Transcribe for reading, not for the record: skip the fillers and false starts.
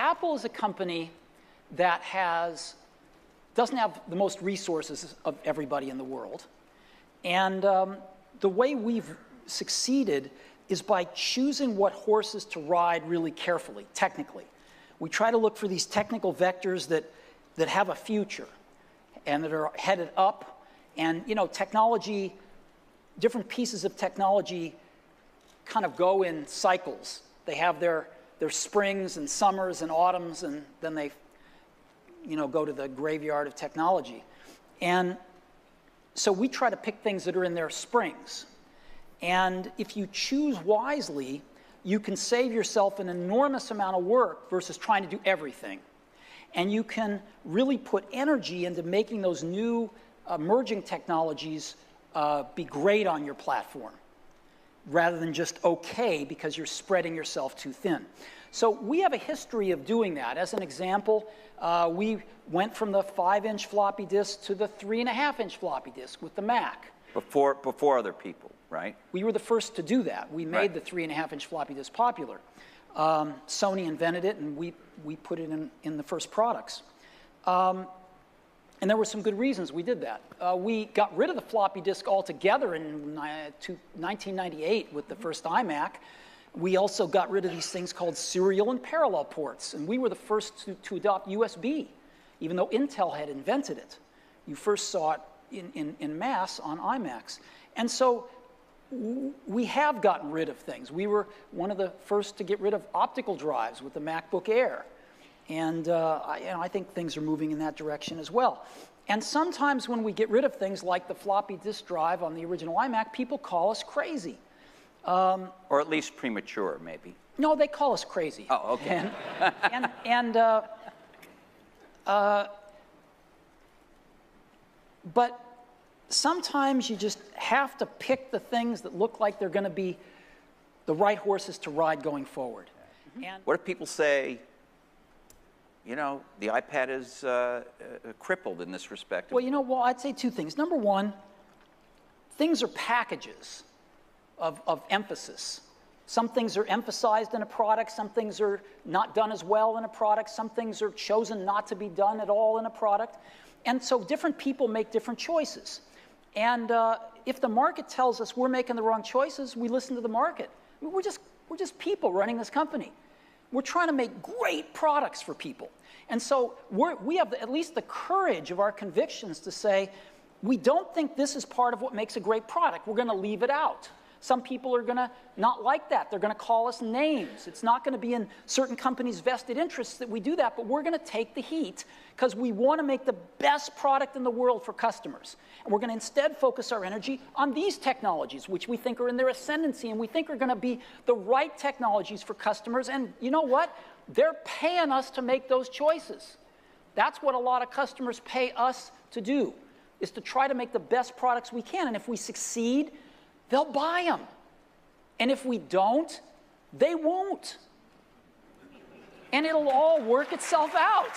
Apple is a company that doesn't have the most resources of everybody in the world. And the way we've succeeded is by choosing what horses to ride really carefully, technically. We try to look for these technical vectors that have a future and that are headed up. And, you know, technology, different pieces of technology kind of go in cycles. They have their springs and summers and autumns, and then they, you know, go to the graveyard of technology. And so we try to pick things that are in their springs. And if you choose wisely, you can save yourself an enormous amount of work versus trying to do everything. And you can really put energy into making those new emerging technologies be great on your platform, rather than just okay because you're spreading yourself too thin. So we have a history of doing that. As an example, we went from the 5-inch floppy disk to the 3.5-inch floppy disk with the Mac. Before other people, right? We were the first to do that. We made the 3.5-inch floppy disk popular. Sony invented it, and we put it in the first products. And there were some good reasons we did that. We got rid of the floppy disk altogether in 1998 with the first iMac. We also got rid of these things called serial and parallel ports, and we were the first to adopt USB, even though Intel had invented it. You first saw it in mass on iMacs. And so we have gotten rid of things. We were one of the first to get rid of optical drives with the MacBook Air. And I think things are moving in that direction as well. And sometimes when we get rid of things like the floppy disk drive on the original iMac, people call us crazy. Or at least premature, maybe. No, they call us crazy. Oh, okay. But sometimes you just have to pick the things that look like they're going to be the right horses to ride going forward. And what if people say, you know, the iPad is crippled in this respect? Well, I'd say two things. Number one, things are packages of emphasis. Some things are emphasized in a product, some things are not done as well in a product, some things are chosen not to be done at all in a product. And so different people make different choices. And if the market tells us we're making the wrong choices, we listen to the market. I mean, we're just people running this company. We're trying to make great products for people. And so we have at least the courage of our convictions to say, we don't think this is part of what makes a great product. We're going to leave it out. Some people are going to not like that. They're going to call us names. It's not going to be in certain companies' vested interests that we do that, but we're going to take the heat because we want to make the best product in the world for customers. And we're going to instead focus our energy on these technologies, which we think are in their ascendancy and we think are going to be the right technologies for customers. And you know what? They're paying us to make those choices. That's what a lot of customers pay us to do, is to try to make the best products we can. And if we succeed, they'll buy them. And if we don't, they won't. And it'll all work itself out.